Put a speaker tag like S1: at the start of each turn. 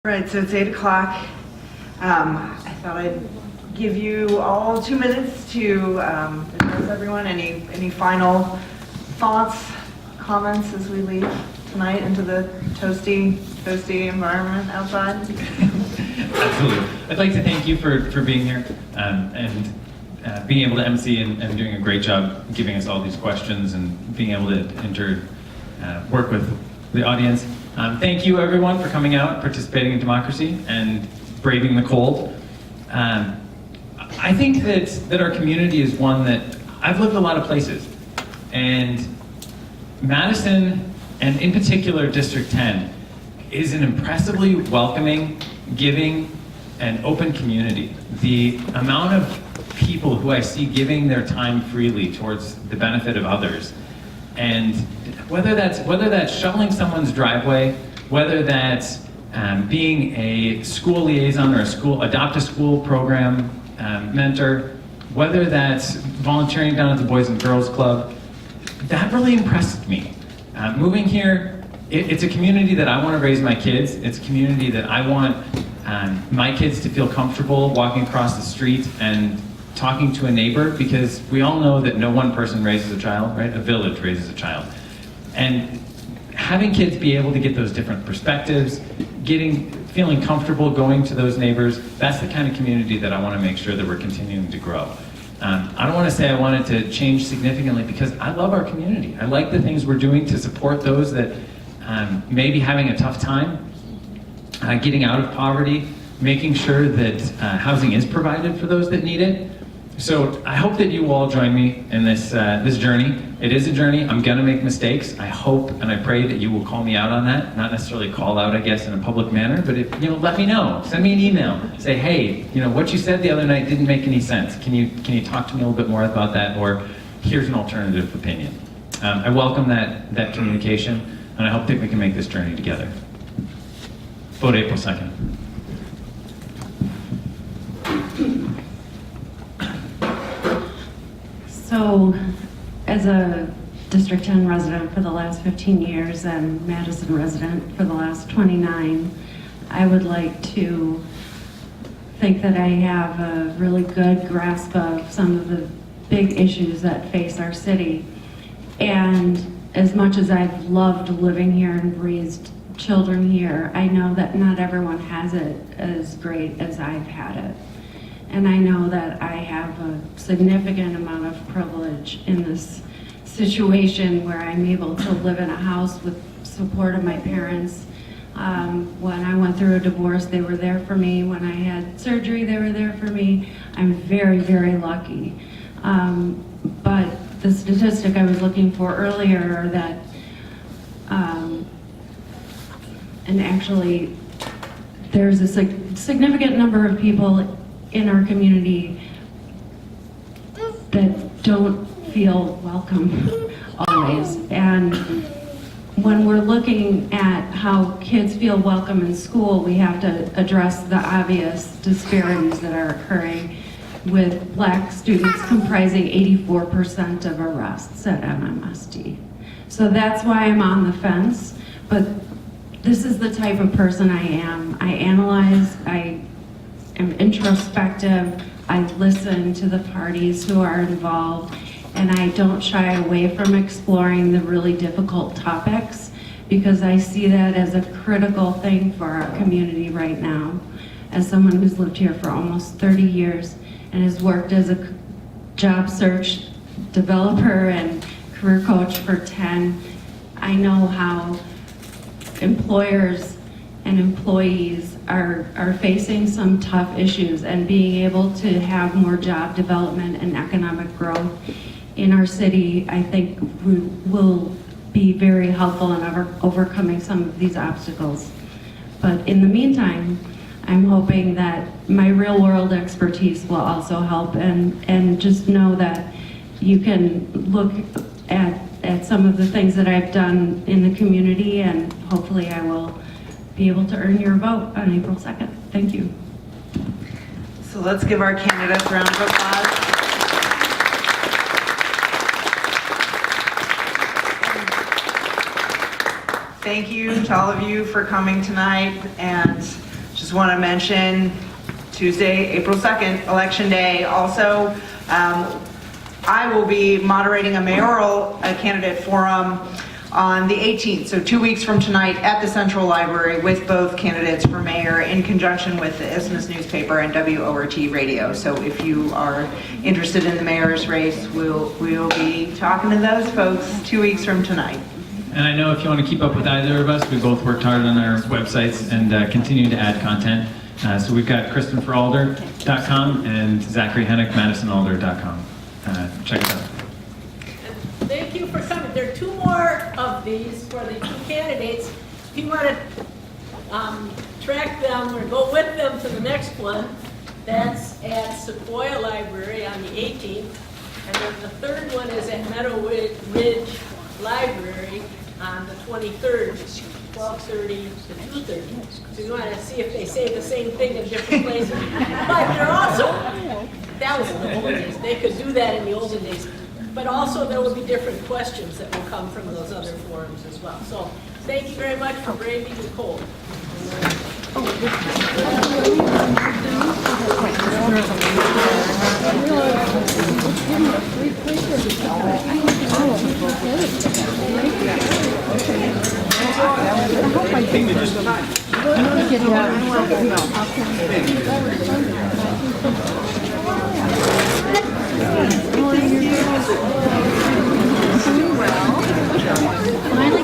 S1: Right, so it's 8 o'clock. I thought I'd give you all 2 minutes to address everyone. Any final thoughts, comments as we leave tonight into the toasty environment outside?
S2: Absolutely. I'd like to thank you for being here and being able to MC and doing a great job giving us all these questions and being able to work with the audience. Thank you everyone for coming out, participating in democracy, and braving the cold. I think that our community is one that, I've lived a lot of places, and Madison, and in particular District 10, is an impressively welcoming, giving, and open community. The amount of people who I see giving their time freely towards the benefit of others, and whether that's shoveling someone's driveway, whether that's being a school liaison or adopt a school program mentor, whether that's volunteering down at the Boys and Girls Club, that really impressed me. Moving here, it's a community that I want to raise my kids. It's a community that I want my kids to feel comfortable walking across the street and talking to a neighbor, because we all know that no one person raises a child, right? A village raises a child. And having kids be able to get those different perspectives, feeling comfortable going to those neighbors, that's the kind of community that I want to make sure that we're continuing to grow. I don't want to say I want it to change significantly, because I love our community. I like the things we're doing to support those that may be having a tough time, getting out of poverty, making sure that housing is provided for those that need it. So I hope that you will all join me in this journey. It is a journey. I'm gonna make mistakes. I hope and I pray that you will call me out on that. Not necessarily call out, I guess, in a public manner, but if, let me know. Send me an email. Say, hey, what you said the other night didn't make any sense. Can you talk to me a little bit more about that? Or here's an alternative opinion. I welcome that communication, and I hope that we can make this journey together. Vote April 2nd.
S3: So, as a District 10 resident for the last 15 years and Madison resident for the last 29, I would like to think that I have a really good grasp of some of the big issues that face our city. And as much as I've loved living here and raised children here, I know that not everyone has it as great as I've had it. And I know that I have a significant amount of privilege in this situation where I'm able to live in a house with support of my parents. When I went through a divorce, they were there for me. When I had surgery, they were there for me. I'm very, very lucky. But the statistic I was looking for earlier that, and actually there's a significant number of people in our community that don't feel welcome always. And when we're looking at how kids feel welcome in school, we have to address the obvious disparities that are occurring, with Black students comprising 84% of arrests at MMSD. So that's why I'm on the fence, but this is the type of person I am. I analyze, I am introspective, I listen to the parties who are involved, and I don't shy away from exploring the really difficult topics, because I see that as a critical thing for our community right now. As someone who's lived here for almost 30 years and has worked as a job search developer and career coach for 10, I know how employers and employees are facing some tough issues, and being able to have more job development and economic growth in our city, I think will be very helpful in overcoming some of these obstacles. But in the meantime, I'm hoping that my real world expertise will also help, and just know that you can look at some of the things that I've done in the community, and hopefully I will be able to earn your vote on April 2nd. Thank you.
S1: So let's give our candidates a round of applause. Thank you to all of you for coming tonight, and Just want to mention Tuesday, April 2nd, Election Day. Also, I will be moderating a mayoral candidate forum on the 18th, so 2 weeks from tonight at the Central Library with both candidates for mayor in conjunction with the Isthmus newspaper and WORT radio. So if you are interested in the mayor's race, we'll be talking to those folks 2 weeks from tonight.
S2: And I know if you want to keep up with either of us, we both worked hard on our websites and continue to add content. So we've got KristinForAlder.com and Zachary Henak, MadisonAlder.com. Check it out.
S4: Thank you for coming. There are 2 more of these for the 2 candidates. If you want to track them or go with them to the next one, that's at Sequoia Library on the 18th. And then the third one is at Meadow Ridge Library on the 23rd, 12:30 to 2:30. So you want to see if they say the same thing in different places. But they're also, that was in the olden days. They could do that in the olden days. But also there will be different questions that will come from those other forums as well. So thank you very much for braving the cold.
S5: Finally.